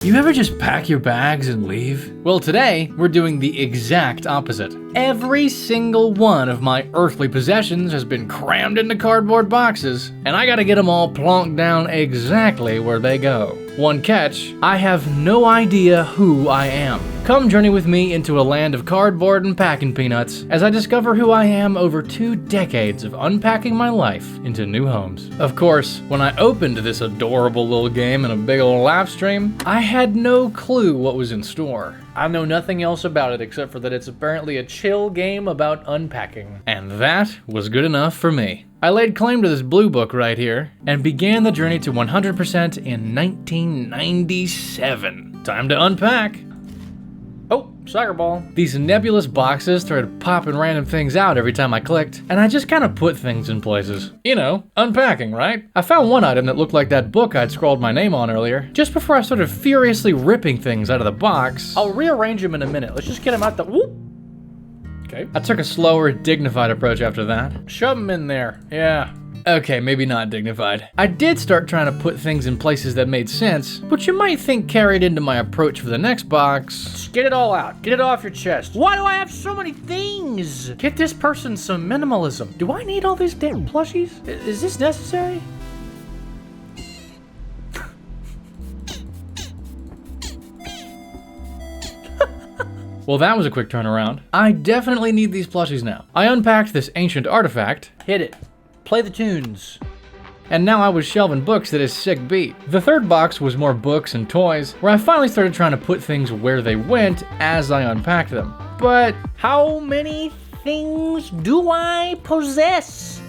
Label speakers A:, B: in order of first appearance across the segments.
A: You ever just pack your bags and leave? Well, today, we're doing the exact opposite. Every single one of my earthly possessions has been crammed into cardboard boxes, and I gotta get them all plonked down exactly where they go. One catch, I have no idea who I am. Come journey with me into a land of cardboard and packing peanuts as I discover who I am over 2 decades of unpacking my life into new homes. Of course, when I opened this adorable little game in a big old live stream, I had no clue what was in store. I know nothing else about it except for that it's apparently a chill game about unpacking. And that was good enough for me. I laid claim to this blue book right here and began the journey to 100% in 1997. Time to unpack. Oh, soccer ball. These nebulous boxes started popping random things out every time I clicked, and I just kind of put things in places. You know, unpacking, right? I found one item that looked like that book I'd scrawled my name on earlier. Just before I started furiously ripping things out of the box. I'll rearrange them in a minute. Let's just get them out the... Whoop. Okay. I took a slower, dignified approach after that. Shove them in there. Yeah. Okay, maybe not dignified. I did start trying to put things in places that made sense, which you might think carried into my approach for the next box. Just get it all out. Get it off your chest. Why do I have so many things? Get this person some minimalism. Do I need all these damn plushies? Is this necessary? Well, that was a quick turnaround. I definitely need these plushies now. I unpacked this ancient artifact. Hit it. Play the tunes. And now I was shelving books at a sick beat. The third box was more books and toys, where I finally started trying to put things where they went as I unpacked them. But how many things do I possess?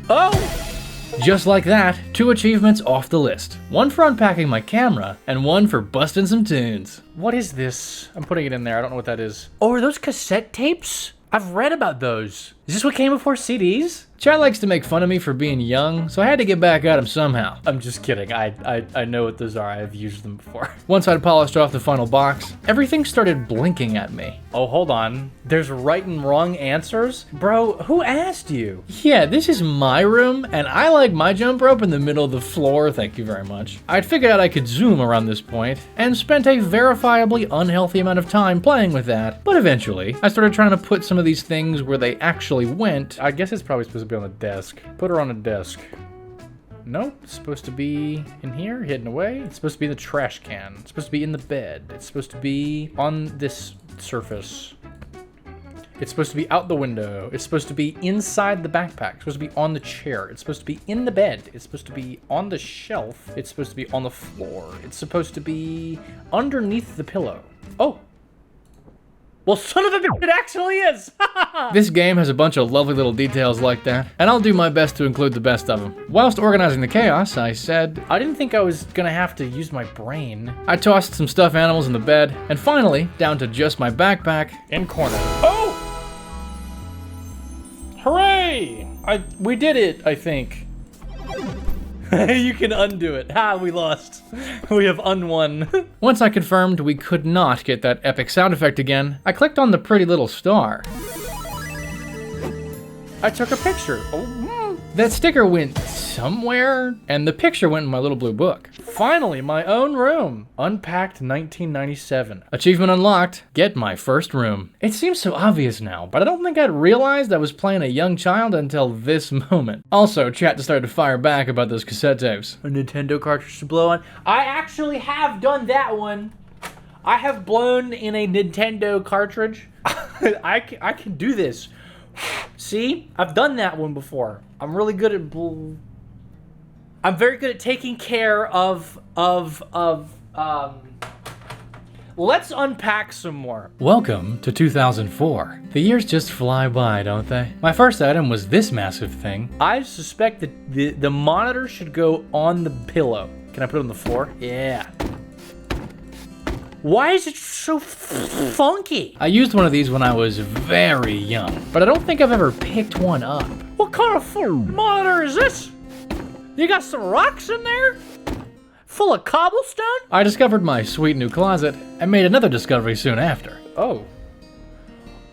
A: Oh! Just like that, 2 achievements off the list. One for unpacking my camera, and one for busting some tunes. What is this? I'm putting it in there, I don't know what that is. Oh, are those cassette tapes? I've read about those. Is this what came before CDs? Chad likes to make fun of me for being young, so I had to get back at him somehow. I'm just kidding, I know what those are, I've used them before. Once I'd polished off the final box, everything started blinking at me. Oh, hold on. There's right and wrong answers? Bro, who asked you? Yeah, this is my room, and I like my jump rope in the middle of the floor, thank you very much. I'd figured out I could zoom around this point, and spent a verifiably unhealthy amount of time playing with that. But eventually, I started trying to put some of these things where they actually went. I guess it's probably supposed to be on the desk. Put her on a desk. Nope, it's supposed to be in here, hidden away. It's supposed to be in the trash can. It's supposed to be in the bed. It's supposed to be on this surface. It's supposed to be out the window. It's supposed to be inside the backpack. It's supposed to be on the chair. It's supposed to be in the bed. It's supposed to be on the shelf. It's supposed to be on the floor. It's supposed to be underneath the pillow. Oh. Well, son of a bitch, it actually is! This game has a bunch of lovely little details like that, and I'll do my best to include the best of them. Whilst organizing the chaos, I said, I didn't think I was gonna have to use my brain. I tossed some stuffed animals in the bed, and finally, down to just my backpack and corner. Oh! Hooray! We did it, I think. You can undo it. Ha, we lost. We have unwon. Once I confirmed we could not get that epic sound effect again, I clicked on the pretty little star. I took a picture. Oh, that sticker went somewhere, and the picture went in my little blue book. Finally, my own room. Unpacked 1997. Achievement unlocked. Get my first room. It seems so obvious now, but I don't think I'd realized I was playing a young child until this moment. Also, chat just started to fire back about those cassette tapes. A Nintendo cartridge to blow on. I actually have done that one. I have blown in a Nintendo cartridge. I can do this. See? I've done that one before. I'm really good at I'm very good at taking care of let's unpack some more. Welcome to 2004. The years just fly by, don't they? My first item was this massive thing. I suspect that the monitor should go on the pillow. Can I put it on the floor? Yeah. Why is it so funky? I used one of these when I was very young, but I don't think I've ever picked one up. What kind of monitor is this? You got some rocks in there? Full of cobblestone? I discovered my sweet new closet and made another discovery soon after. Oh.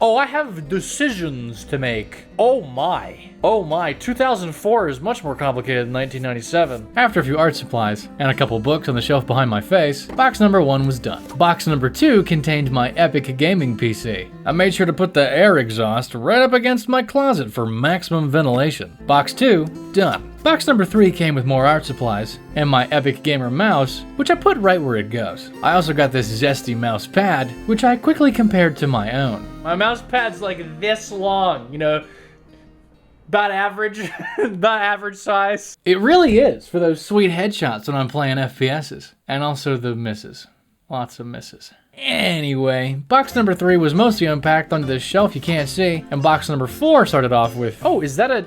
A: Oh, I have decisions to make. Oh my, 2004 is much more complicated than 1997. After a few art supplies and a couple books on the shelf behind my face, box number 1 was done. Box number 2 contained my epic gaming PC. I made sure to put the air exhaust right up against my closet for maximum ventilation. Box 2, done. Box number 3 came with more art supplies and my epic gamer mouse, which I put right where it goes. I also got this zesty mouse pad, which I quickly compared to my own. My mouse pad's like this long, you know, about average, about average size. It really is for those sweet headshots when I'm playing FPSs. And also the misses. Lots of misses. Anyway, box number 3 was mostly unpacked onto this shelf you can't see, and box number 4 started off with, oh, is that an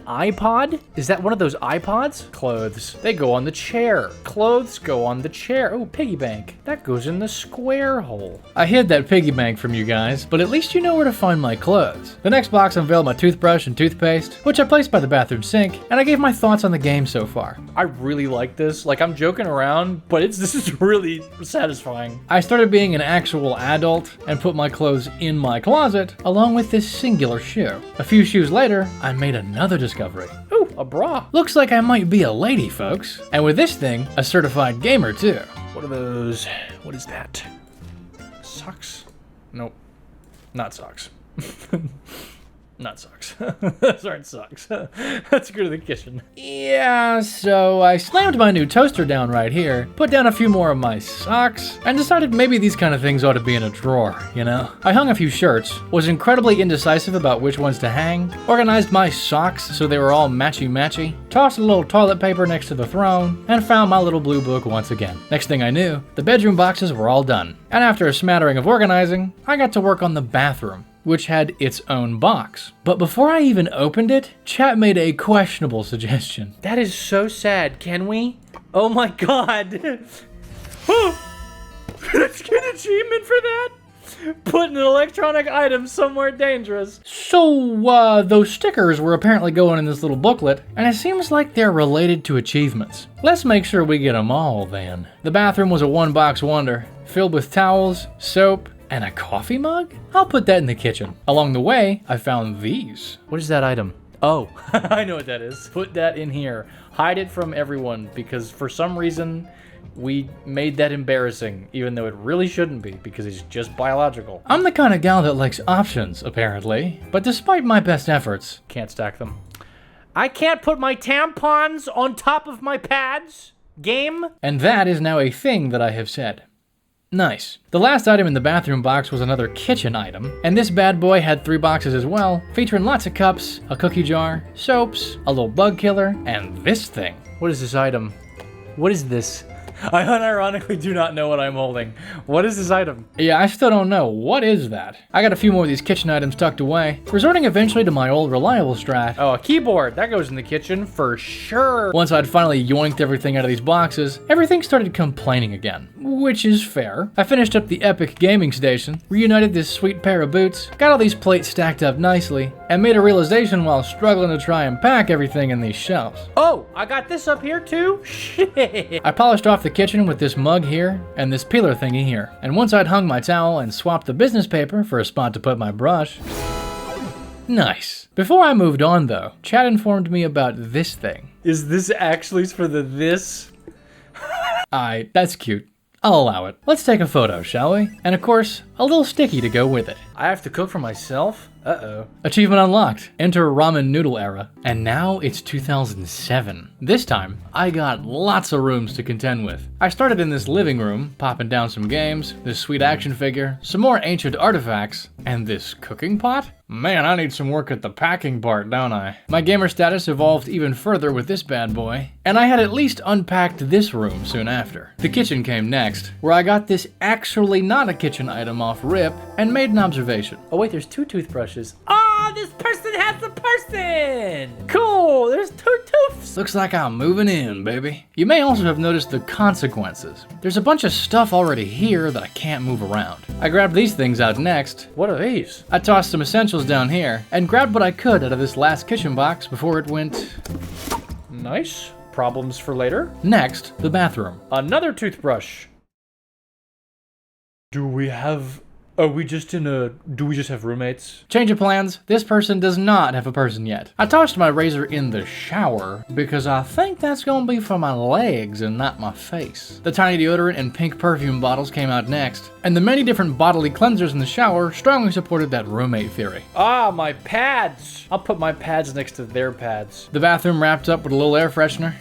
A: iPod? Is that one of those iPods? Clothes, they go on the chair. Clothes go on the chair. Oh, piggy bank, that goes in the square hole. I hid that piggy bank from you guys, but at least you know where to find my clothes. The next box unveiled my toothbrush and toothpaste, which I placed by the bathroom sink, and I gave my thoughts on the game so far. I really like this. Like, I'm joking around, but this is really satisfying. I started being an actual adult and put my clothes in my closet along with this singular shoe. A few shoes later, I made another discovery. Ooh, a bra. Looks like I might be a lady, folks. And with this thing, a certified gamer too. What are those? What is that? Socks? Nope. Not socks. Not socks. Those aren't socks. Let's go to the kitchen. Yeah, so I slammed my new toaster down right here, put down a few more of my socks, and decided maybe these kind of things ought to be in a drawer, you know? I hung a few shirts, was incredibly indecisive about which ones to hang, organized my socks so they were all matchy-matchy, tossed a little toilet paper next to the throne, and found my little blue book once again. Next thing I knew, the bedroom boxes were all done. And after a smattering of organizing, I got to work on the bathroom, which had its own box. But before I even opened it, chat made a questionable suggestion. That is so sad, can we? Oh my god. Let's get an achievement for that. Put an electronic item somewhere dangerous. So, those stickers were apparently going in this little booklet, and it seems like they're related to achievements. Let's make sure we get them all then. The bathroom was a one-box wonder, filled with towels, soap, and a coffee mug? I'll put that in the kitchen. Along the way, I found these. What is that item? Oh, I know what that is. Put that in here. Hide it from everyone, because for some reason, we made that embarrassing, even though it really shouldn't be, because it's just biological. I'm the kind of gal that likes options, apparently. But despite my best efforts, can't stack them. I can't put my tampons on top of my pads? Game? And that is now a thing that I have said. Nice. The last item in the bathroom box was another kitchen item, and this bad boy had 3 boxes as well, featuring lots of cups, a cookie jar, soaps, a little bug killer, and this thing. What is this item? What is this? I unironically do not know what I'm holding. What is this item? Yeah, I still don't know. What is that? I got a few more of these kitchen items tucked away, resorting eventually to my old reliable strat. Oh, a keyboard. That goes in the kitchen for sure. Once I'd finally yoinked everything out of these boxes, everything started complaining again, which is fair. I finished up the epic gaming station, reunited this sweet pair of boots, got all these plates stacked up nicely, and made a realization while struggling to try and pack everything in these shelves. Oh, I got this up here too? Shit. I polished off the kitchen with this mug here and this peeler thingy here. And once I'd hung my towel and swapped the business paper for a spot to put my brush. Nice. Before I moved on though, chat informed me about this thing. Is this actually for the this? That's cute. I'll allow it. Let's take a photo, shall we? And of course, a little sticky to go with it. I have to cook for myself? Uh-oh. Achievement unlocked. Enter ramen noodle era. And now it's 2007. This time, I got lots of rooms to contend with. I started in this living room, popping down some games, this sweet action figure, some more ancient artifacts, and this cooking pot? Man, I need some work at the packing part, don't I? My gamer status evolved even further with this bad boy, and I had at least unpacked this room soon after. The kitchen came next, where I got this actually not a kitchen item off rip, and made an observation. Oh wait, there's 2 toothbrushes. Oh, this person has a person! Cool, there's 2 tooths! Looks like I'm moving in, baby. You may also have noticed the consequences. There's a bunch of stuff already here that I can't move around. I grabbed these things out next. What are these? I tossed some essentials down here, and grabbed what I could out of this last kitchen box before it went... Nice. Problems for later. Next, the bathroom. Another toothbrush. Do we have Are we just do we just have roommates? Change of plans. This person does not have a person yet. I tossed my razor in the shower because I think that's gonna be for my legs and not my face. The tiny deodorant and pink perfume bottles came out next, and the many different bodily cleansers in the shower strongly supported that roommate theory. Ah, my pads! I'll put my pads next to their pads. The bathroom wrapped up with a little air freshener.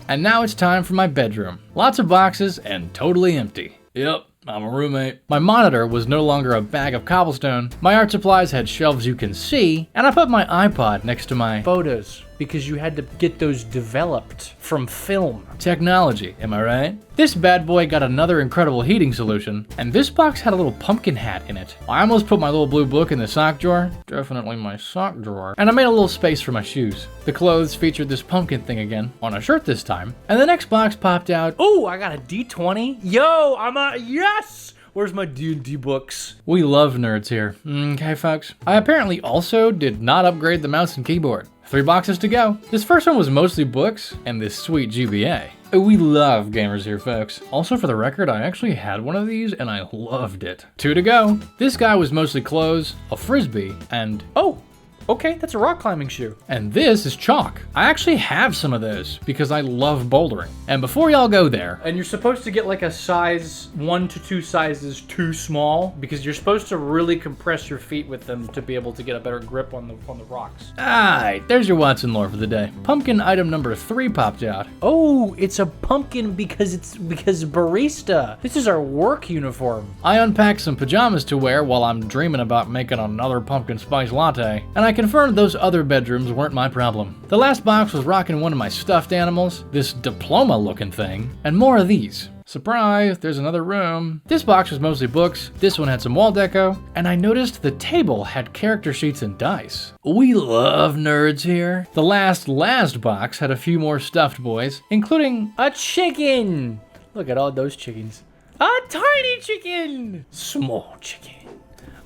A: And now it's time for my bedroom. Lots of boxes and totally empty. Yep. I'm a roommate. My monitor was no longer a bag of cobblestone. My art supplies had shelves you can see, and I put my iPod next to my photos because you had to get those developed from film. Technology, am I right? This bad boy got another incredible heating solution, and this box had a little pumpkin hat in it. I almost put my little blue book in the sock drawer, definitely my sock drawer, and I made a little space for my shoes. The clothes featured this pumpkin thing again, on a shirt this time, and the next box popped out. Oh, I got a D20. Yo, yes! Where's my D&D books? We love nerds here. Okay, folks. I apparently also did not upgrade the mouse and keyboard. 3 boxes to go. This first one was mostly books and this sweet GBA. We love gamers here, folks. Also, for the record, I actually had one of these and I loved it. 2 to go. This guy was mostly clothes, a frisbee, and okay, that's a rock climbing shoe. And this is chalk. I actually have some of those because I love bouldering. And before y'all go there, and you're supposed to get like a size 1 to 2 sizes too small because you're supposed to really compress your feet with them to be able to get a better grip on the rocks. Alright, there's your Watson lore for the day. Pumpkin item number 3 popped out. Oh, it's a pumpkin because barista. This is our work uniform. I unpacked some pajamas to wear while I'm dreaming about making another pumpkin spice latte, and I confirmed those other bedrooms weren't my problem. The last box was rocking one of my stuffed animals, this diploma-looking thing, and more of these. Surprise, there's another room. This box was mostly books, this one had some wall deco, and I noticed the table had character sheets and dice. We love nerds here. The last box had a few more stuffed boys, including a chicken. Look at all those chickens. A tiny chicken! Small chicken.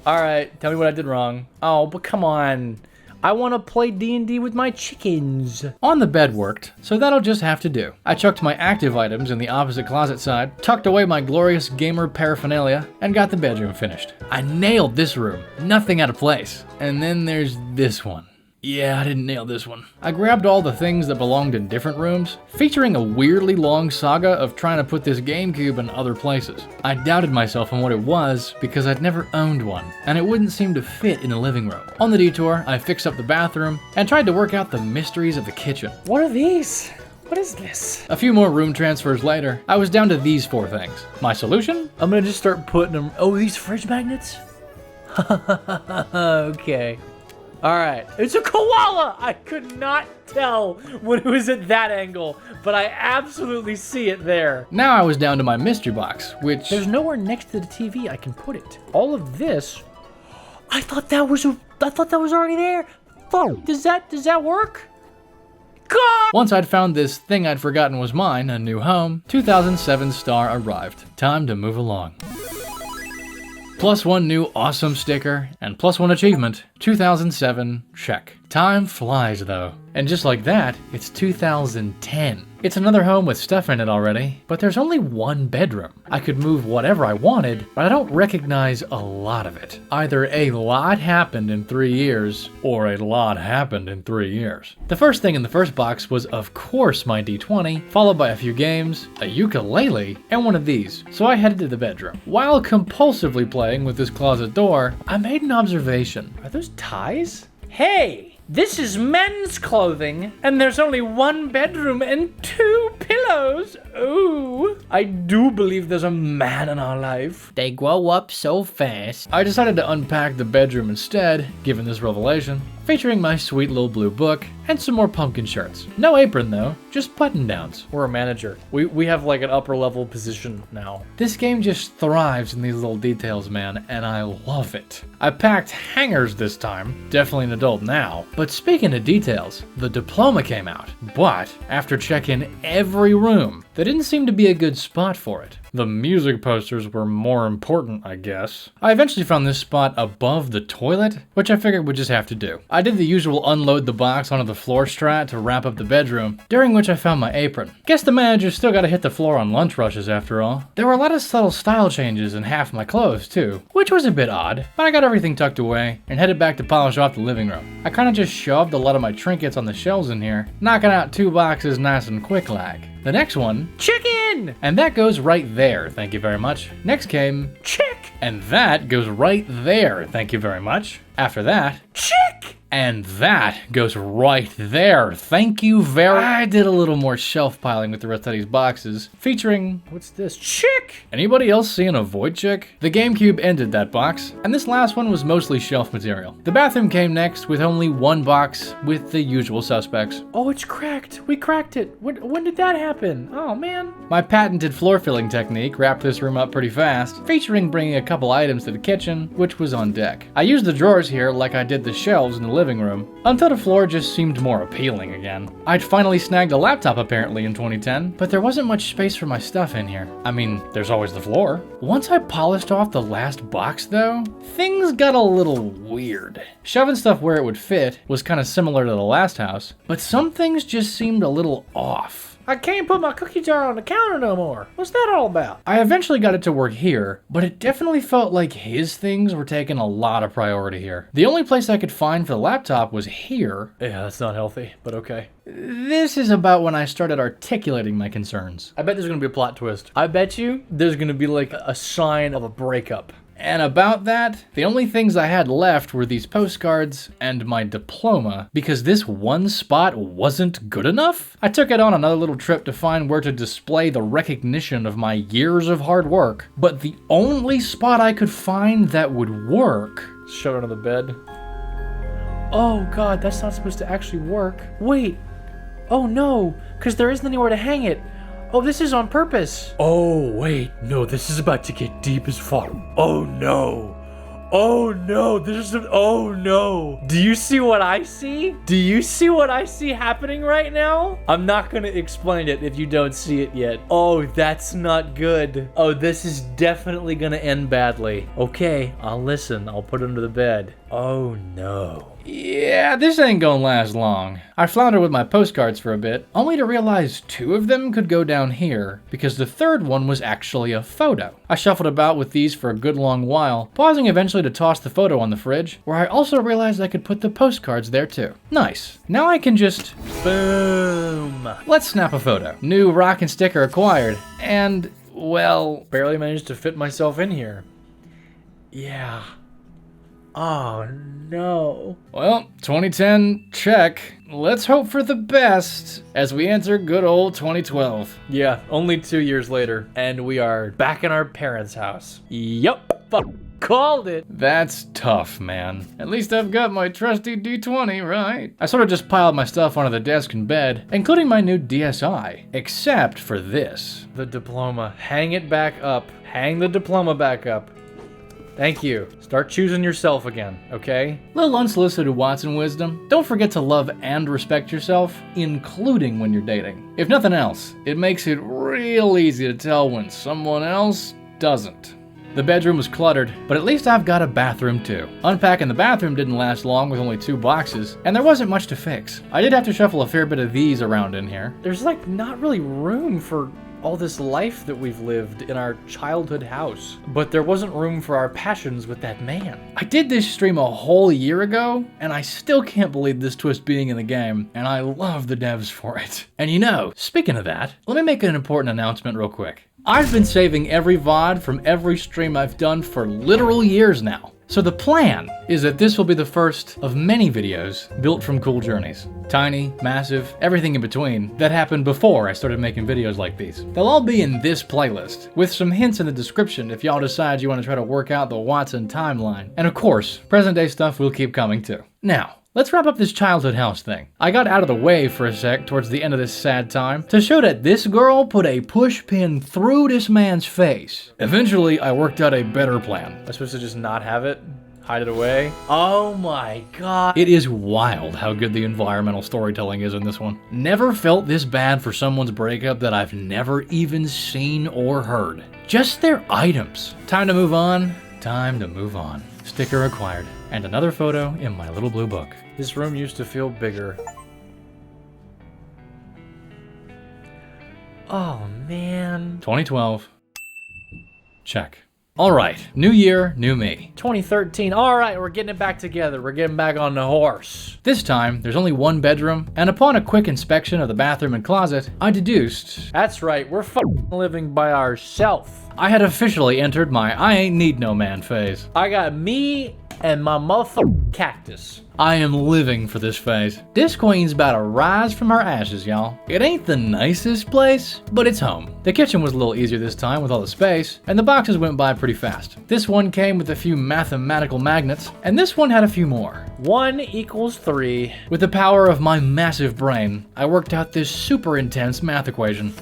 A: Alright, tell me what I did wrong. Oh, but come on. I want to play D&D with my chickens. On the bed worked, so that'll just have to do. I chucked my active items in the opposite closet side, tucked away my glorious gamer paraphernalia, and got the bedroom finished. I nailed this room, nothing out of place. And then there's this one. Yeah, I didn't nail this one. I grabbed all the things that belonged in different rooms, featuring a weirdly long saga of trying to put this GameCube in other places. I doubted myself on what it was because I'd never owned one, and it wouldn't seem to fit in the living room. On the detour, I fixed up the bathroom and tried to work out the mysteries of the kitchen. What are these? What is this? A few more room transfers later, I was down to these 4 things. My solution? I'm gonna just start putting them. Oh, these fridge magnets? Okay. Alright, it's a koala! I could not tell when it was at that angle, but I absolutely see it there. Now I was down to my mystery box, which... There's nowhere next to the TV I can put it. All of this... I thought that was already there. Fuck, does that work? God! Once I'd found this thing I'd forgotten was mine, a new home, 2007 star arrived. Time to move along. +1 new awesome sticker, and +1 achievement, 2007, check. Time flies though. And just like that, it's 2010. It's another home with stuff in it already, but there's only 1 bedroom. I could move whatever I wanted, but I don't recognize a lot of it. Either a lot happened in 3 years, or a lot happened in 3 years. The first thing in the first box was of course my D20, followed by a few games, a ukulele, and one of these. So I headed to the bedroom. While compulsively playing with this closet door, I made an observation. Are those ties? Hey! This is men's clothing, and there's only 1 bedroom and 2 pillows. Ooh. I do believe there's a man in our life. They grow up so fast. I decided to unpack the bedroom instead, given this revelation, featuring my sweet little blue book and some more pumpkin shirts. No apron though, just button downs. We're a manager. We have like an upper level position now. This game just thrives in these little details, man, and I love it. I packed hangers this time, definitely an adult now. But speaking of details, the diploma came out. But after checking every room, there didn't seem to be a good spot for it. The music posters were more important, I guess. I eventually found this spot above the toilet, which I figured would just have to do. I did the usual unload the box onto the floor strat to wrap up the bedroom, during which I found my apron. Guess the manager's still gotta hit the floor on lunch rushes after all. There were a lot of subtle style changes in half my clothes too, which was a bit odd, but I got everything tucked away and headed back to polish off the living room. I kinda just shoved a lot of my trinkets on the shelves in here, knocking out 2 boxes nice and quick like. The next one, chicken! And that goes right there, thank you very much. Next came, chick! And that goes right there, thank you very much. After that, chick! And that goes right there. Thank you very... I did a little more shelf piling with the rest of these boxes, featuring... What's this? Chick! Anybody else seeing a void chick? The GameCube ended that box, and this last one was mostly shelf material. The bathroom came next with only 1 box with the usual suspects. Oh, it's cracked. We cracked it. When did that happen? Oh, man. My patented floor filling technique wrapped this room up pretty fast, featuring bringing a couple items to the kitchen, which was on deck. I used the drawers here like I did the shelves in the living room, until the floor just seemed more appealing again. I'd finally snagged a laptop apparently in 2010, but there wasn't much space for my stuff in here. I mean, there's always the floor. Once I polished off the last box though, things got a little weird. Shoving stuff where it would fit was kind of similar to the last house, but some things just seemed a little off. I can't put my cookie jar on the counter no more. What's that all about? I eventually got it to work here, but it definitely felt like his things were taking a lot of priority here. The only place I could find for the laptop was here. Yeah, that's not healthy, but okay. This is about when I started articulating my concerns. I bet there's gonna be a plot twist. I bet you there's gonna be like a sign of a breakup. And about that, the only things I had left were these postcards and my diploma, because this one spot wasn't good enough. I took it on another little trip to find where to display the recognition of my years of hard work, but the only spot I could find that would work... Shove it on the bed. Oh god, that's not supposed to actually work. Wait. Oh no, because there isn't anywhere to hang it. Oh, this is on purpose. Oh, wait. No, this is about to get deep as fuck. Oh, no. Oh, no. Oh, no. Do you see what I see? Do you see what I see happening right now? I'm not gonna explain it if you don't see it yet. Oh, that's not good. Oh, this is definitely gonna end badly. Okay, I'll listen. I'll put it under the bed. Oh, no. Yeah, this ain't gonna last long. I floundered with my postcards for a bit, only to realize 2 of them could go down here, because the third one was actually a photo. I shuffled about with these for a good long while, pausing eventually to toss the photo on the fridge, where I also realized I could put the postcards there too. Nice. Now I can just... boom. Let's snap a photo. New rock and sticker acquired, and, well, barely managed to fit myself in here. Yeah. Oh, no. Well, 2010, check. Let's hope for the best as we enter good old 2012. Yeah, only 2 years later, and we are back in our parents' house. Yup, fuck. Called it. That's tough, man. At least I've got my trusty D20, right? I sort of just piled my stuff onto the desk in bed, including my new DSi, except for this. The diploma. Hang it back up. Hang the diploma back up. Thank you. Start choosing yourself again, okay? Little unsolicited Watson wisdom. Don't forget to love and respect yourself, including when you're dating. If nothing else, it makes it real easy to tell when someone else doesn't. The bedroom was cluttered, but at least I've got a bathroom too. Unpacking the bathroom didn't last long with only 2 boxes, and there wasn't much to fix. I did have to shuffle a fair bit of these around in here. There's like not really room for all this life that we've lived in our childhood house. But there wasn't room for our passions with that man. I did this stream a whole year ago, and I still can't believe this twist being in the game, and I love the devs for it. And you know, speaking of that, let me make an important announcement real quick. I've been saving every VOD from every stream I've done for literal years now. So the plan is that this will be the first of many videos built from cool journeys. Tiny, massive, everything in between that happened before I started making videos like these. They'll all be in this playlist, with some hints in the description if y'all decide you want to try to work out the Watson timeline. And of course, present day stuff will keep coming too. Now, let's wrap up this childhood house thing. I got out of the way for a sec towards the end of this sad time to show that this girl put a push pin through this man's face. Eventually, I worked out a better plan. Am I supposed to just not have it? Hide it away? Oh my god. It is wild how good the environmental storytelling is in this one. Never felt this bad for someone's breakup that I've never even seen or heard. Just their items. Time to move on. Time to move on. Sticker acquired. and another photo in my little blue book. This room used to feel bigger. Oh man. 2012. Check. All right, new year, new me. 2013, all right, we're getting it back together. We're getting back on the horse. This time, there's only one bedroom, and upon a quick inspection of the bathroom and closet, I deduced, that's right, we're living by ourselves. I had officially entered my I ain't need no man phase. I got me and my motherfucking cactus. I am living for this phase. This queen's about to rise from her ashes, y'all. It ain't the nicest place, but it's home. The kitchen was a little easier this time with all the space, and the boxes went by pretty fast. This one came with a few mathematical magnets, and this one had a few more. 1 = 3. With the power of my massive brain, I worked out this super intense math equation.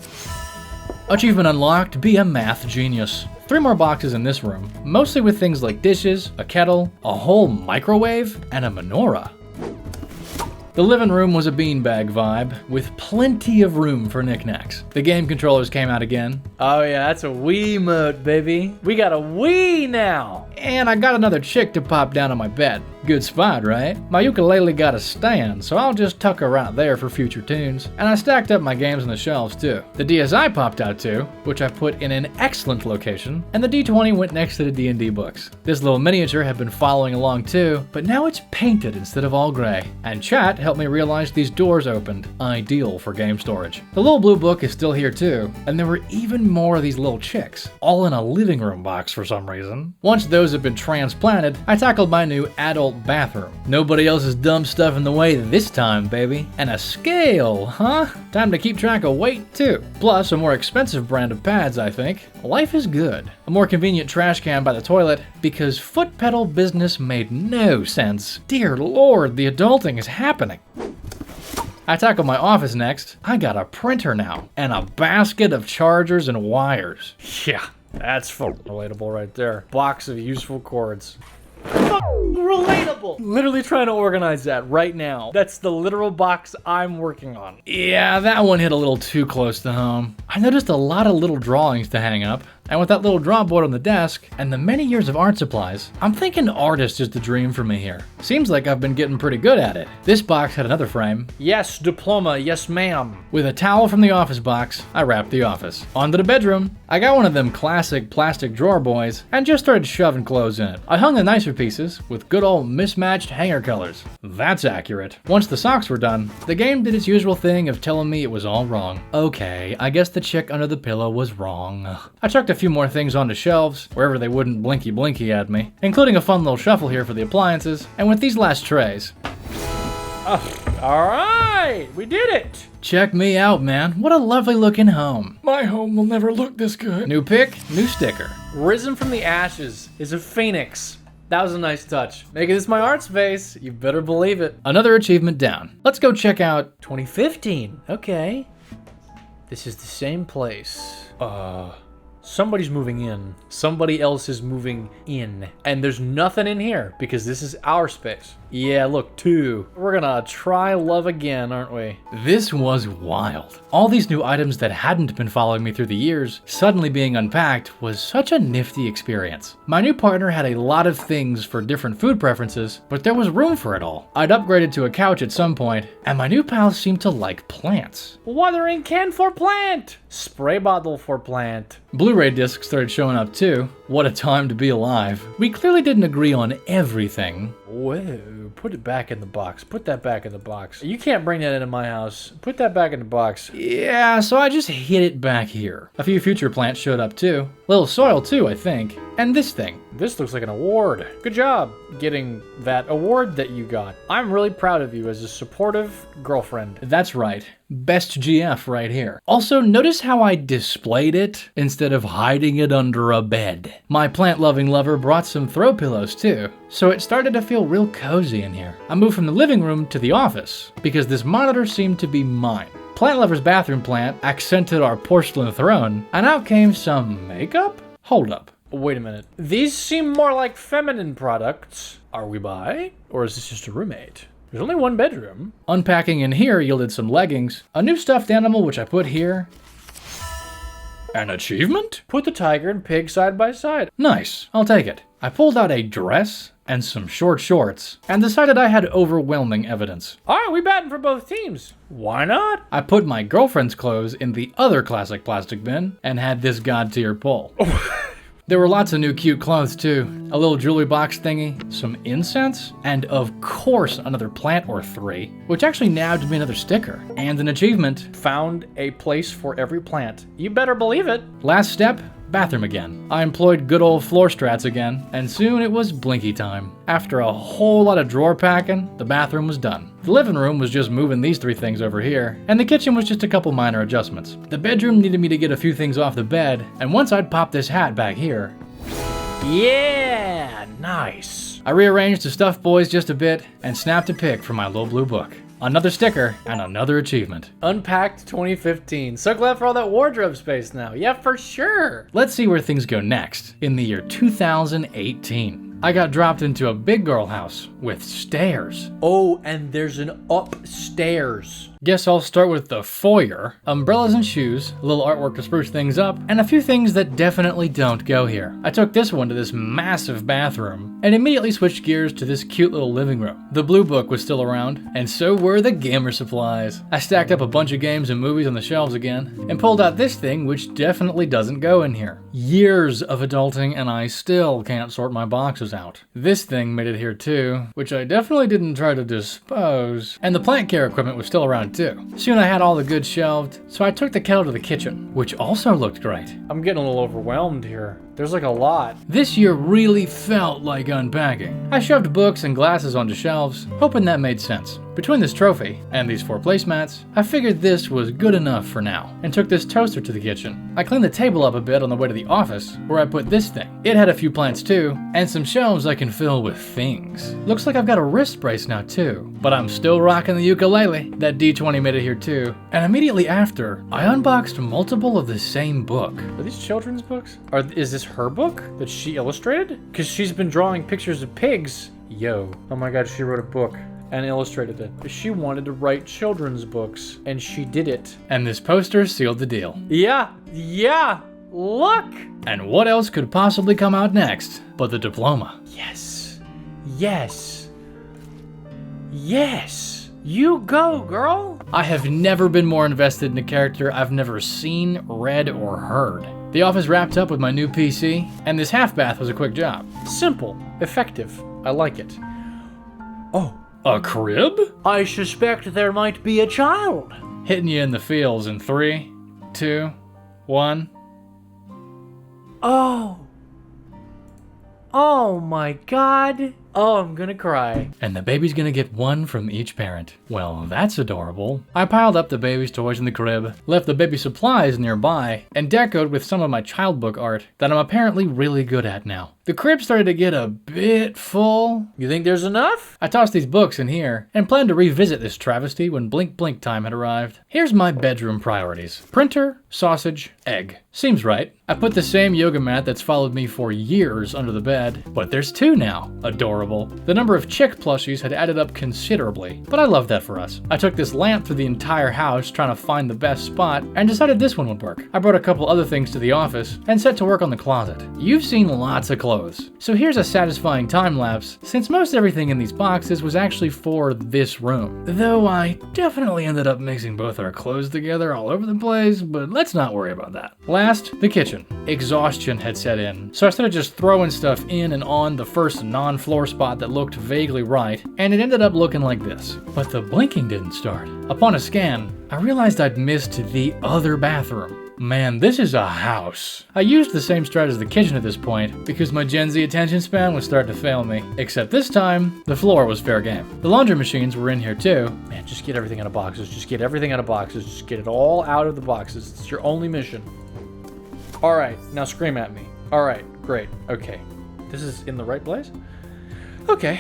A: Achievement unlocked, be a math genius. 3 more boxes in this room, mostly with things like dishes, a kettle, a whole microwave, and a menorah. The living room was a beanbag vibe, with plenty of room for knickknacks. The game controllers came out again. Oh yeah, that's a Wii mode, baby. We got a Wii now! And I got another chick to pop down on my bed. Good spot, right? My ukulele got a stand, so I'll just tuck her right there for future tunes. And I stacked up my games on the shelves too. The DSi popped out too, which I put in an excellent location, and the D20 went next to the D&D books. This little miniature had been following along too, but now it's painted instead of all gray. And chat helped me realize these doors opened, ideal for game storage. The little blue book is still here too, and there were even more of these little chicks, all in a living room box for some reason. Once those had been transplanted, I tackled my new adult bathroom. Nobody else's dumb stuff in the way this time, baby. And a scale, huh? Time to keep track of weight too. Plus a more expensive brand of pads, I think. Life is good. A more convenient trash can by the toilet, because foot pedal business made no sense. Dear Lord, the adulting is happening. I tackled my office next. I got a printer now, and a basket of chargers and wires. Yeah, that's relatable right there. Box of useful cords. Relatable. Literally trying to organize that right now. That's the literal box I'm working on. Yeah, that one hit a little too close to home. I noticed a lot of little drawings to hang up, and with that little drawboard on the desk and the many years of art supplies, I'm thinking artist is the dream for me here. Seems like I've been getting pretty good at it. This box had another frame. Yes, diploma, yes ma'am. With a towel from the office box, I wrapped the office. Onto the bedroom. I got one of them classic plastic drawer boys and just started shoving clothes in it. I hung the nicer pieces with good old mismatched hanger colors. That's accurate. Once the socks were done, the game did its usual thing of telling me it was all wrong. Okay, I guess the chick under the pillow was wrong. I chucked a few more things onto shelves, wherever they wouldn't blinky at me, including a fun little shuffle here for the appliances, and with these last trays. Alright, we did it! Check me out, man. What a lovely looking home. My home will never look this good. New pick, new sticker. Risen from the ashes is a phoenix. That was a nice touch. Making this my art space, you better believe it. Another achievement down. Let's go check out 2015. Okay. This is the same place. Somebody's moving in. Somebody else is moving in. And there's nothing in here because this is our space. Yeah, look, 2. We're gonna try love again, aren't we? This was wild. All these new items that hadn't been following me through the years suddenly being unpacked was such a nifty experience. My new partner had a lot of things for different food preferences, but there was room for it all. I'd upgraded to a couch at some point, and my new pals seemed to like plants. Watering can for plant! Spray bottle for plant. Blu-ray discs started showing up too. What a time to be alive. We clearly didn't agree on everything. Whoa, put it back in the box. Put that back in the box. You can't bring that into my house. Put that back in the box. Yeah, so I just hid it back here. A few future plants showed up too. Little soil too, I think. And this thing. This looks like an award. Good job getting that award that you got. I'm really proud of you as a supportive girlfriend. That's right. Best GF right here. Also, notice how I displayed it instead of hiding it under a bed. My plant-loving lover brought some throw pillows too, so it started to feel real cozy in here. I moved from the living room to the office because this monitor seemed to be mine. Plant Lover's bathroom plant accented our porcelain throne, and out came some makeup? Hold up. Wait a minute. These seem more like feminine products. Are we bi? Or is this just a roommate? There's only one bedroom. Unpacking in here yielded some leggings, a new stuffed animal which I put here. An achievement? Put the tiger and pig side by side. Nice, I'll take it. I pulled out a dress, and some short shorts, and decided I had overwhelming evidence. All right, we batting for both teams. Why not? I put my girlfriend's clothes in the other classic plastic bin and had this god tier pull. There were lots of new cute clothes too. A little jewelry box thingy, some incense, and of course another plant or 3, which actually nabbed me another sticker. And an achievement. Found a place for every plant. You better believe it. Last step, bathroom again. I employed good old floor strats again, and soon it was blinky time. After a whole lot of drawer packing, the bathroom was done. The living room was just moving these 3 things over here, and the kitchen was just a couple minor adjustments. The bedroom needed me to get a few things off the bed, and once I'd popped this hat back here, yeah, nice. I rearranged the stuffed boys just a bit, and snapped a pic for my little blue book. Another sticker, and another achievement. Unpacked 2015. So glad for all that wardrobe space now. Yeah, for sure. Let's see where things go next. In the year 2018. I got dropped into a big girl house with stairs. Oh, and there's an upstairs. Guess I'll start with the foyer. Umbrellas and shoes, a little artwork to spruce things up, and a few things that definitely don't go here. I took this one to this massive bathroom, and immediately switched gears to this cute little living room. The blue book was still around, and so were the gamer supplies. I stacked up a bunch of games and movies on the shelves again, and pulled out this thing which definitely doesn't go in here. Years of adulting, and I still can't sort my boxes out. This thing made it here too, which I definitely didn't try to dispose, and the plant care equipment was still around too. Soon I had all the goods shelved, so I took the kettle to the kitchen, which also looked great. I'm getting a little overwhelmed here. There's like a lot. This year really felt like unpacking. I shoved books and glasses onto shelves, hoping that made sense. Between this trophy and these 4 placemats, I figured this was good enough for now, and took this toaster to the kitchen. I cleaned the table up a bit on the way to the office, where I put this thing. It had a few plants too, and some shelves I can fill with things. Looks like I've got a wrist brace now too, but I'm still rocking the ukulele. That D20 made it here too. And immediately after, I unboxed multiple of the same book. Are these children's books? Is this her book that she illustrated? Because she's been drawing pictures of pigs. Yo. Oh my god, she wrote a book and illustrated it. She wanted to write children's books, and she did it. And this poster sealed the deal. Yeah, look! And what else could possibly come out next but the diploma? Yes. You go, girl! I have never been more invested in a character I've never seen, read, or heard. The office wrapped up with my new PC, and this half bath was a quick job. Simple, effective, I like it. Oh. A crib? I suspect there might be a child. Hitting you in the feels in 3, 2, 1. Oh my god. Oh, I'm gonna cry. And the baby's gonna get one from each parent. Well, that's adorable. I piled up the baby's toys in the crib, left the baby supplies nearby, and decoed with some of my child book art that I'm apparently really good at now. The crib started to get a bit full. You think there's enough? I tossed these books in here and planned to revisit this travesty when blink time had arrived. Here's my bedroom priorities. Printer, sausage, egg. Seems right. I put the same yoga mat that's followed me for years under the bed, but there's 2 now. Adorable. The number of chick plushies had added up considerably, but I love that for us. I took this lamp through the entire house trying to find the best spot and decided this one would work. I brought a couple other things to the office and set to work on the closet. You've seen lots of clothes, so here's a satisfying time lapse since most everything in these boxes was actually for this room. Though I definitely ended up mixing both our clothes together all over the place, but let's not worry about that. Last, the kitchen. Exhaustion had set in, so I started just throwing stuff in and on the first non-floor spot that looked vaguely right, and it ended up looking like this. But the blinking didn't start. Upon a scan, I realized I'd missed the other bathroom. Man, this is a house. I used the same strat as the kitchen at this point because my Gen Z attention span was starting to fail me. Except this time, the floor was fair game. The laundry machines were in here too. Man, just get everything out of boxes. Just get everything out of boxes. Just get it all out of the boxes. It's your only mission. All right, now scream at me. All right, great. Okay. This is in the right place? Okay.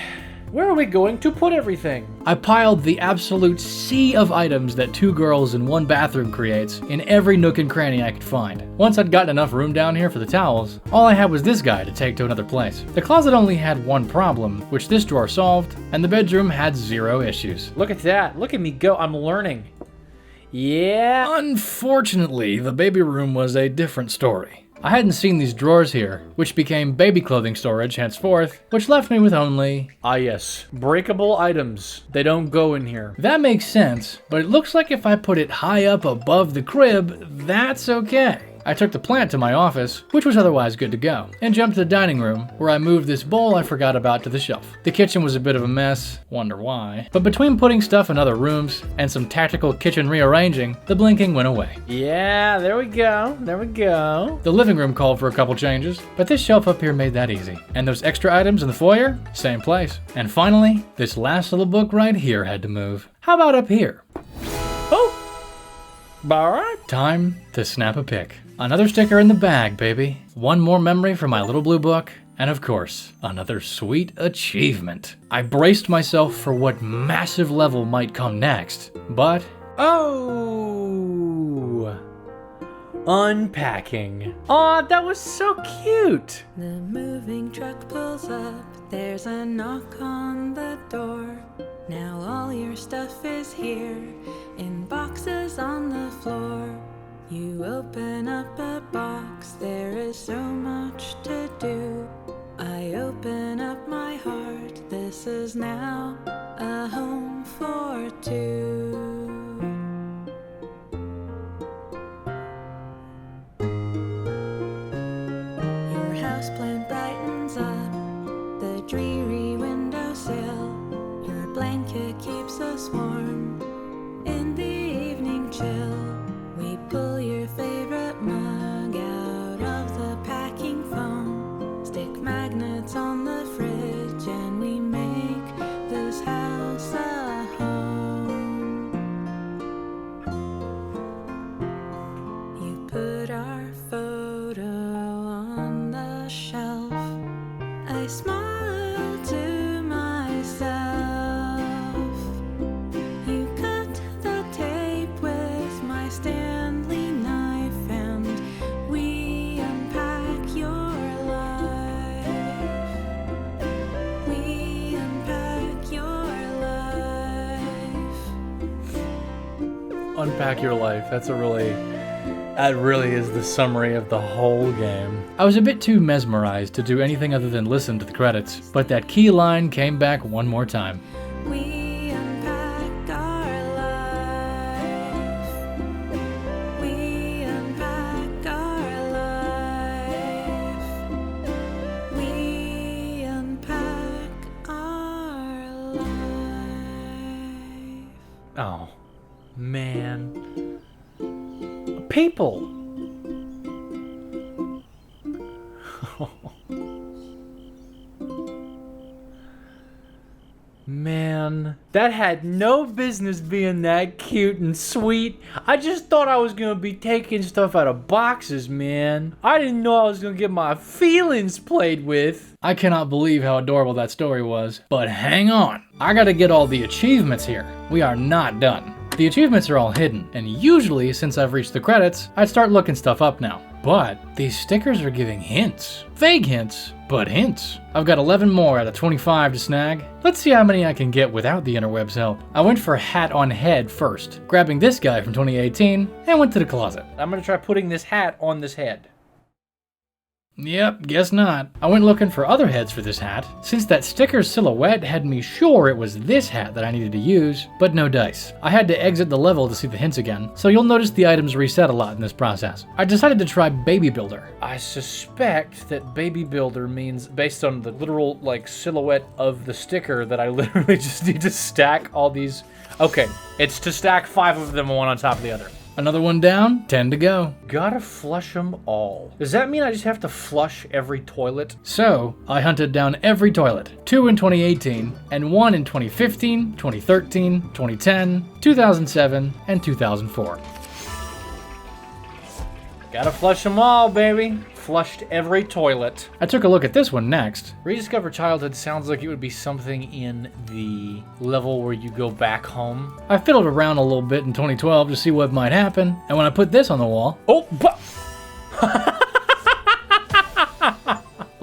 A: Where are we going to put everything? I piled the absolute sea of items that 2 girls in 1 bathroom creates in every nook and cranny I could find. Once I'd gotten enough room down here for the towels, all I had was this guy to take to another place. The closet only had 1 problem, which this drawer solved, and the bedroom had 0 issues. Look at that. Look at me go. I'm learning. Yeah. Unfortunately, the baby room was a different story. I hadn't seen these drawers here, which became baby clothing storage henceforth, which left me with only...
B: Ah yes, breakable items. They don't go in here.
A: That makes sense, but it looks like if I put it high up above the crib, that's okay. I took the plant to my office, which was otherwise good to go, and jumped to the dining room, where I moved this bowl I forgot about to the shelf. The kitchen was a bit of a mess, wonder why, but between putting stuff in other rooms and some tactical kitchen rearranging, the blinking went away.
B: Yeah, there we go, there we go.
A: The living room called for a couple changes, but this shelf up here made that easy. And those extra items in the foyer, same place. And finally, this last little book right here had to move. How about up here?
B: Oh! Alright.
A: Time to snap a pic. Another sticker in the bag, baby. One more memory for my little blue book. And of course, another sweet achievement. I braced myself for what massive level might come next, but...
B: Oh! Unpacking. Aw, that was so cute!
C: The moving truck pulls up, there's a knock on the door. Now all your stuff is here, in boxes on the floor. You open up a box, there is so much to do. I open up my heart, this is now a home for two. Your houseplant brightens up the dreary windowsill. Your blanket keeps us warm in the evening chill. We pull your favorite mug out of the packing foam, stick magnets on the fridge, and we make this house a home. You put our photo on the shelf. I smile to myself. You cut the tape with my Stanley knife, and we unpack your life. We unpack your life.
B: Unpack your life. That really is the summary of the whole game.
A: I was a bit too mesmerized to do anything other than listen to the credits, but that key line came back one more time.
C: We unpack our life. We unpack our life. We unpack our life.
B: Oh, man. People. Man, that had no business being that cute and sweet. I just thought I was gonna be taking stuff out of boxes, man. I didn't know I was gonna get my feelings played with.
A: I cannot believe how adorable that story was. But hang on, I gotta get all the achievements here. We are not done. The achievements are all hidden, and usually, since I've reached the credits, I'd start looking stuff up now. But these stickers are giving hints. Vague hints, but hints. I've got 11 more out of 25 to snag. Let's see how many I can get without the interweb's help. I went for hat on head first, grabbing this guy from 2018, and went to the closet.
B: I'm gonna try putting this hat on this head.
A: Yep, guess not. I went looking for other heads for this hat, since that sticker silhouette had me sure it was this hat that I needed to use, but no dice. I had to exit the level to see the hints again, so you'll notice the items reset a lot in this process. I decided to try Baby Builder.
B: I suspect that Baby Builder means, based on the literal, silhouette of the sticker, that I literally just need to stack all these. Okay, it's to stack 5 of them one on top of the other.
A: Another one down, 10 to go.
B: Gotta flush them all. Does that mean I just have to flush every toilet?
A: So, I hunted down every toilet. 2 in 2018, and 1 in 2015, 2013, 2010, 2007, and 2004.
B: Gotta flush them all, baby. Flushed every toilet.
A: I took a look at this one next.
B: Rediscover Childhood sounds like it would be something in the level where you go back home.
A: I fiddled around a little bit in 2012 to see what might happen, and when I put this on the wall...
B: Oh!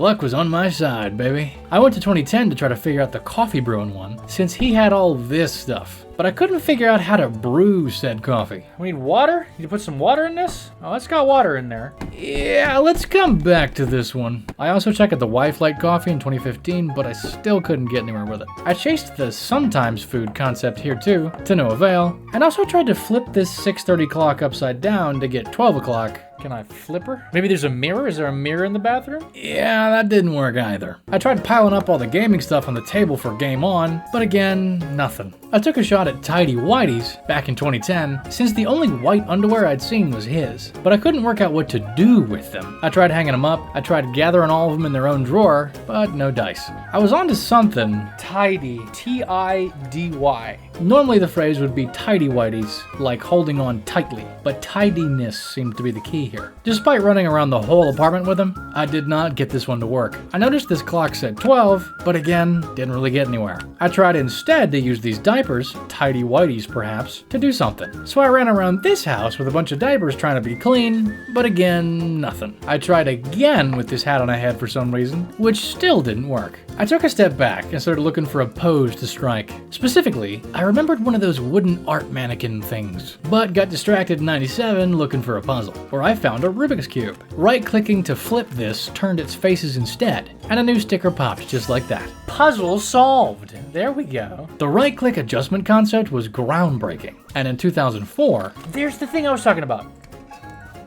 A: Luck was on my side, baby. I went to 2010 to try to figure out the coffee brewing one, since he had all this stuff. But I couldn't figure out how to brew said coffee.
B: We need water? You put some water in this? Oh, it's got water in there.
A: Yeah, let's come back to this one. I also checked out the Wife Light coffee in 2015, but I still couldn't get anywhere with it. I chased the sometimes food concept here too, to no avail, and also tried to flip this 6:30 clock upside down to get 12 o'clock.
B: Can I flip her? Maybe there's a mirror? Is there a mirror in the bathroom?
A: Yeah, that didn't work either. I tried piling up all the gaming stuff on the table for Game On, but again, nothing. I took a shot at Tidy Whitey's back in 2010, since the only white underwear I'd seen was his, but I couldn't work out what to do with them. I tried hanging them up, I tried gathering all of them in their own drawer, but no dice. I was onto something.
B: Tidy. T-I-D-Y.
A: Normally the phrase would be tidy whities, like holding on tightly, but tidiness seemed to be the key here. Despite running around the whole apartment with them, I did not get this one to work. I noticed this clock said 12, but again, didn't really get anywhere. I tried instead to use these diapers, tidy whities perhaps, to do something. So I ran around this house with a bunch of diapers trying to be clean, but again, nothing. I tried again with this hat on a head for some reason, which still didn't work. I took a step back and started looking for a pose to strike. Specifically, I remembered one of those wooden art mannequin things, but got distracted in 97 looking for a puzzle, where I found a Rubik's Cube. Right-clicking to flip this turned its faces instead, and a new sticker popped just like that.
B: Puzzle solved. There we go.
A: The right-click adjustment concept was groundbreaking, and in 2004,
B: There's the thing I was talking about.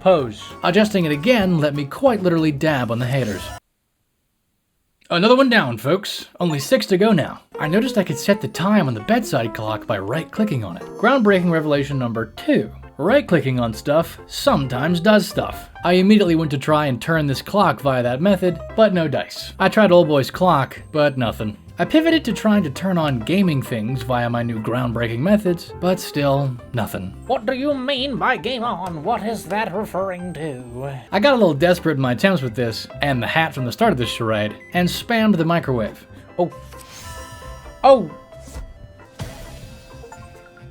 B: Pose.
A: adjusting it again let me quite literally dab on the haters. Another one down, folks. Only 6 to go now. I noticed I could set the time on the bedside clock by right-clicking on it. Groundbreaking revelation number 2. Right-clicking on stuff sometimes does stuff. I immediately went to try and turn this clock via that method, but no dice. I tried Old Boy's clock, but nothing. I pivoted to trying to turn on gaming things via my new groundbreaking methods, but still nothing.
B: What do you mean by game on? What is that referring to?
A: I got a little desperate in my attempts with this, and the hat from the start of this charade, and spammed the microwave.
B: Oh!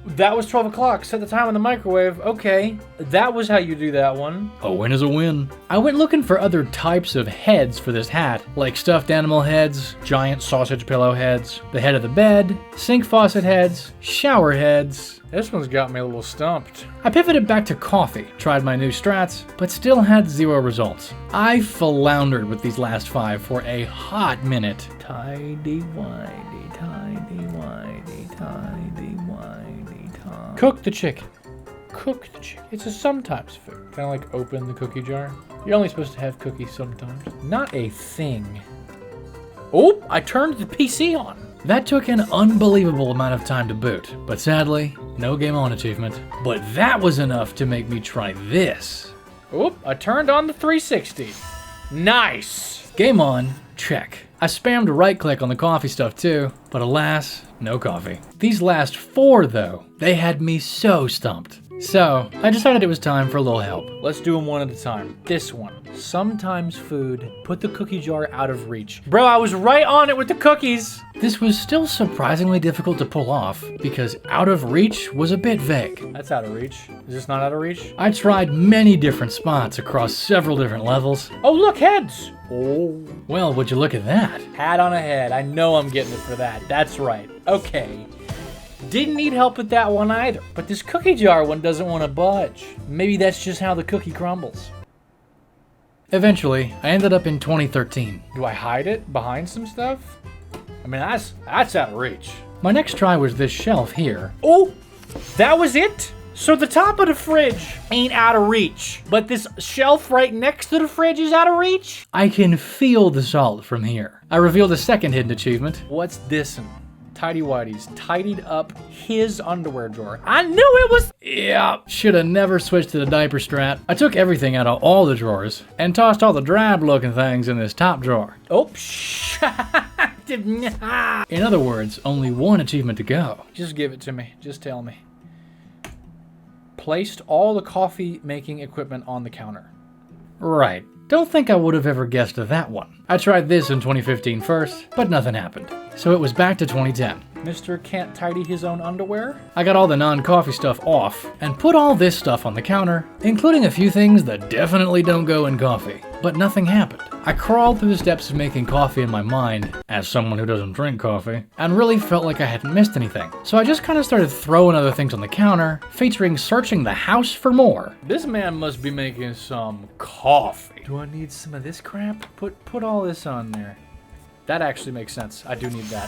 B: That was 12 o'clock. Set the time on the microwave. Okay. That was how you do that one.
A: A win is a win. I went looking for other types of heads for this hat, like stuffed animal heads, giant sausage pillow heads, the head of the bed, sink faucet heads, shower heads.
B: This one's got me a little stumped.
A: I pivoted back to coffee, tried my new strats, but still had 0 results. I floundered with these last 5 for a hot minute.
B: Tidy whitey, tidy whitey, tidy whitey, tidy. Cook the chicken. Cook the chicken. It's a sometimes food. Kind of like open the cookie jar. You're only supposed to have cookies sometimes. Not a thing. Oh, I turned the PC on.
A: That took an unbelievable amount of time to boot, but sadly, no Game On achievement. But that was enough to make me try this.
B: Oop, I turned on the 360. Nice.
A: Game On, check. I spammed right-click on the coffee stuff too, but alas, no coffee. These last 4 though, they had me so stumped. So, I decided it was time for a little help.
B: Let's do them one at a time. This one. Sometimes food. Put the cookie jar out of reach. Bro, I was right on it with the cookies.
A: This was still surprisingly difficult to pull off, because out of reach was a bit vague.
B: That's out of reach. Is this not out of reach?
A: I tried many different spots across several different levels.
B: Oh, look, heads. Oh.
A: Well, would you look at that?
B: Hat on a head. I know I'm getting it for that. That's right. Okay. Didn't need help with that one either. But this cookie jar one doesn't want to budge. Maybe that's just how the cookie crumbles.
A: Eventually, I ended up in 2013.
B: Do I hide it behind some stuff? I mean, that's out of reach.
A: My next try was this shelf here.
B: Oh, that was it? So the top of the fridge ain't out of reach, but this shelf right next to the fridge is out of reach?
A: I can feel the salt from here. I revealed a second hidden achievement.
B: What's this one? Tidy Whitey's tidied up his underwear drawer. I knew it was...
A: Yeah, shoulda never switched to the diaper strat. I took everything out of all the drawers and tossed all the drab looking things in this top drawer.
B: Oh,
A: In other words, only 1 achievement to go.
B: Just give it to me. Just tell me. Placed all the coffee making equipment on the counter.
A: Right. Don't think I would have ever guessed that one. I tried this in 2015 first, but nothing happened. So it was back to 2010.
B: Mr. Can't tidy his own underwear?
A: I got all the non-coffee stuff off and put all this stuff on the counter, including a few things that definitely don't go in coffee. But nothing happened. I crawled through the steps of making coffee in my mind, as someone who doesn't drink coffee, and really felt like I hadn't missed anything. So I just kind of started throwing other things on the counter, featuring searching the house for more.
B: This man must be making some coffee. Do I need some of this crap? Put all this on there. That actually makes sense. I do need that.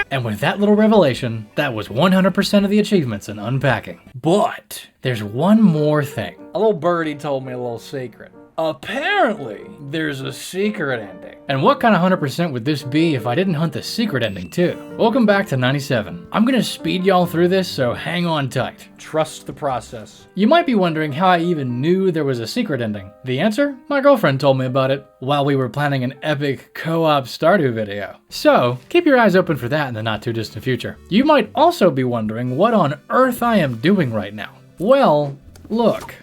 A: And with that little revelation, that was 100% of the achievements in Unpacking. But there's one more thing.
B: A little birdie told me a little secret. Apparently, there's a secret ending.
A: And what kind of 100% would this be if I didn't hunt the secret ending too? Welcome back to 97. I'm gonna speed y'all through this, so hang on tight.
B: Trust the process.
A: You might be wondering how I even knew there was a secret ending. The answer? My girlfriend told me about it while we were planning an epic co-op Stardew video. So, keep your eyes open for that in the not too distant future. You might also be wondering what on earth I am doing right now. Well, look.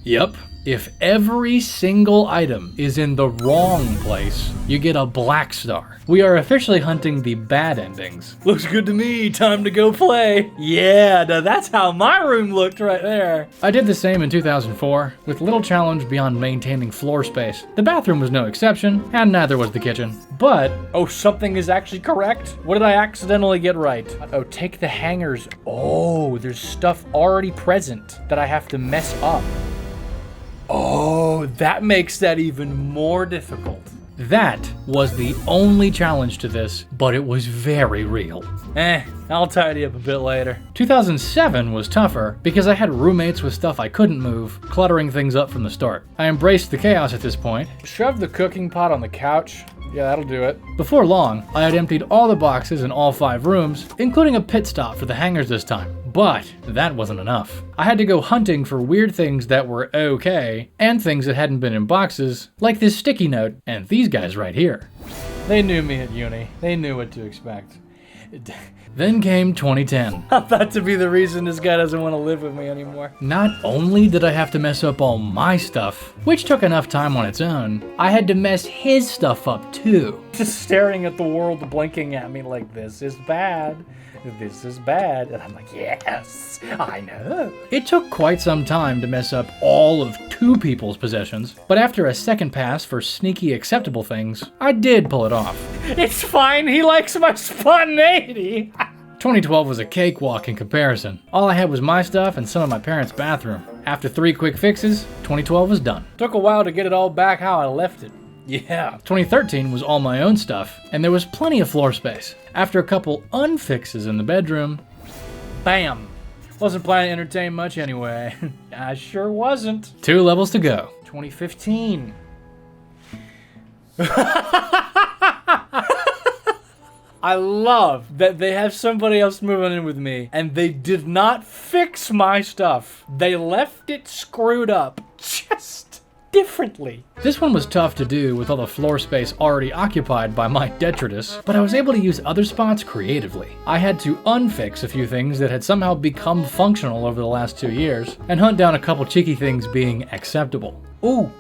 A: Yep. If every single item is in the wrong place, you get a black star. We are officially hunting the bad endings.
B: Looks good to me. Time to go play. Yeah, now that's how my room looked right there.
A: I did the same in 2004, with little challenge beyond maintaining floor space. The bathroom was no exception, and neither was the kitchen. But,
B: oh, something is actually correct? What did I accidentally get right? Oh, take the hangers. Oh, there's stuff already present that I have to mess up. Oh, that makes that even more difficult.
A: that was the only challenge to this, but it was very real.
B: I'll tidy up a bit later.
A: 2007 was tougher because I had roommates with stuff I couldn't move, cluttering things up from the start. I embraced the chaos at this point.
B: Shove the cooking pot on the couch. Yeah, that'll do it.
A: Before long, I had emptied all the boxes in all 5 rooms, including a pit stop for the hangers this time. But that wasn't enough. I had to go hunting for weird things that were okay, and things that hadn't been in boxes, like this sticky note and these guys right here.
B: They knew me at uni. They knew what to expect.
A: Then came 2010.
B: I'm about to be the reason this guy doesn't want to live with me anymore.
A: Not only did I have to mess up all my stuff, which took enough time on its own, I had to mess his stuff up too.
B: Just staring at the world blinking at me like, this is bad. This is bad. And I'm like, yes, I know.
A: It took quite some time to mess up all of 2 people's possessions, but after a second pass for sneaky acceptable things, I did pull it off.
B: It's fine, he likes my spontaneity.
A: 2012 was a cakewalk in comparison. All I had was my stuff and some of my parents' bathroom. After 3 quick fixes, 2012 was done.
B: Took a while to get it all back how I left it. Yeah.
A: 2013 was all my own stuff, and there was plenty of floor space. After a couple unfixes in the bedroom,
B: bam. Wasn't planning to entertain much anyway. I sure wasn't.
A: 2 levels to go.
B: 2015. I love that they have somebody else moving in with me, and they did not fix my stuff. They left it screwed up. Just differently.
A: This one was tough to do with all the floor space already occupied by my detritus, but I was able to use other spots creatively. I had to unfix a few things that had somehow become functional over the last 2 years, and hunt down a couple cheeky things being acceptable.
B: Ooh,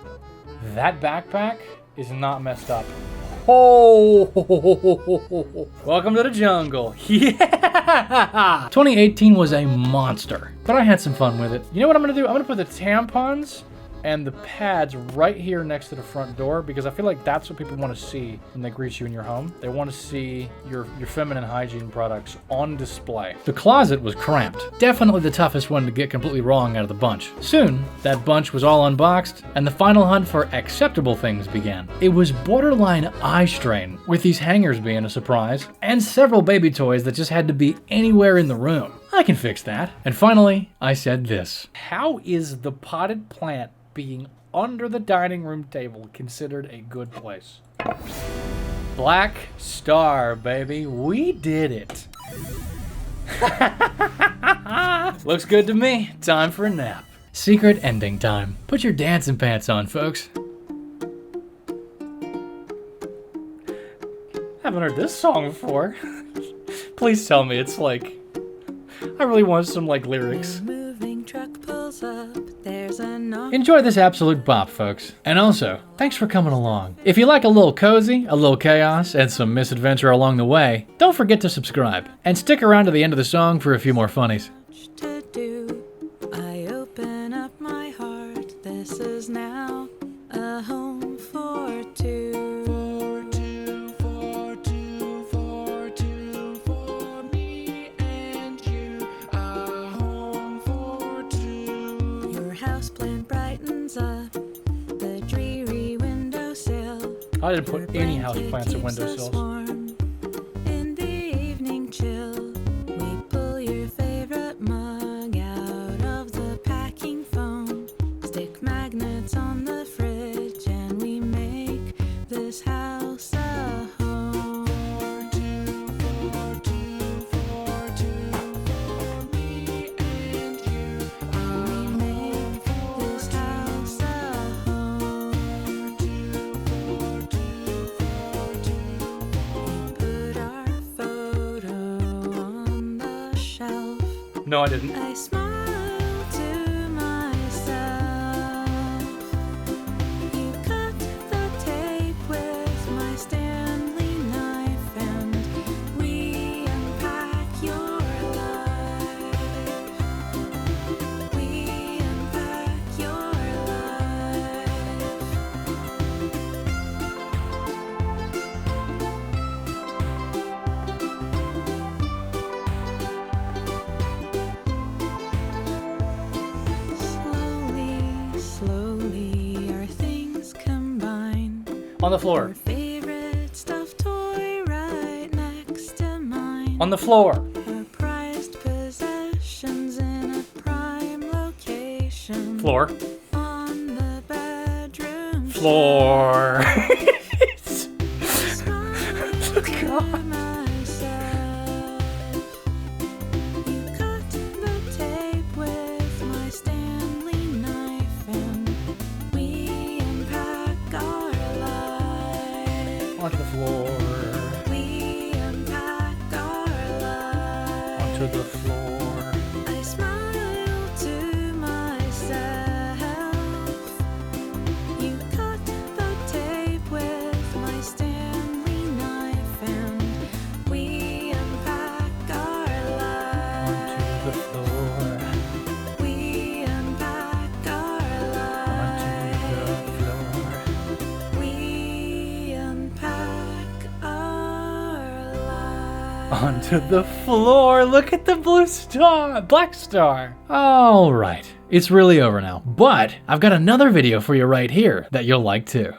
B: that backpack is not messed up. Oh, welcome to the jungle. Yeah!
A: 2018 was a monster, but I had some fun with it.
B: You know what I'm gonna do? I'm gonna put the tampons and the pads right here next to the front door, because I feel like that's what people want to see when they greet you in your home. They want to see your feminine hygiene products on display.
A: The closet was cramped. Definitely the toughest one to get completely wrong out of the bunch. Soon, that bunch was all unboxed, and the final hunt for acceptable things began. It was borderline eye strain, with these hangers being a surprise, and several baby toys that just had to be anywhere in the room. I can fix that. And finally, I said this.
B: How is the potted plant being under the dining room table considered a good place? Black star, baby. We did it. Looks good to me. Time for a nap.
A: Secret ending time. Put your dancing pants on, folks.
B: Haven't heard this song before. Please tell me it's like, I really want some like lyrics.
C: Moving truck pulled pulls up, there's a knock.
A: Enjoy this absolute bop, folks. And also, thanks for coming along. If you like a little cozy, a little chaos, and some misadventure along the way, don't forget to subscribe. And stick around to the end of the song for a few more funnies.
C: To do, I open up my heart. This is now a home for two. For two, for two, for two, for me and you. A home for two. Your houseplant brightens up the dreary windowsill.
A: I didn't put any house plants in windowsills.
C: In the evening chill, we pull your favorite mug out of the packing foam, stick magnets on the fridge, and we make this house a home. For two, for two, for two, for me and you. We make this house a home. For two, for two, we put our photo on the shelf.
A: No, I didn't.
C: I smile to myself. You cut the tape with my Stanley knife, and we unpack your life. We unpack your life. Slowly, slowly, our things combine.
A: On the
C: Your
A: floor.
C: favorite stuffed toy right next to mine.
A: On the floor.
C: Our prized possessions in a prime location.
A: Floor.
C: On the bedroom
A: Floor.
C: Smile to myself. You cut the tape with my Stanley knife, and we unpack our life.
A: Onto the floor.
C: We unpack our life.
A: Onto the floor.
C: I smile to myself. You cut the tape with my Stanley knife, and we unpack our life.
A: Onto the floor.
C: We unpack our life.
A: Onto the floor.
C: We unpack our life.
A: Onto the floor. Look at the blue star. Black star. All right. It's really over now. But I've got another video for you right here that you'll like too.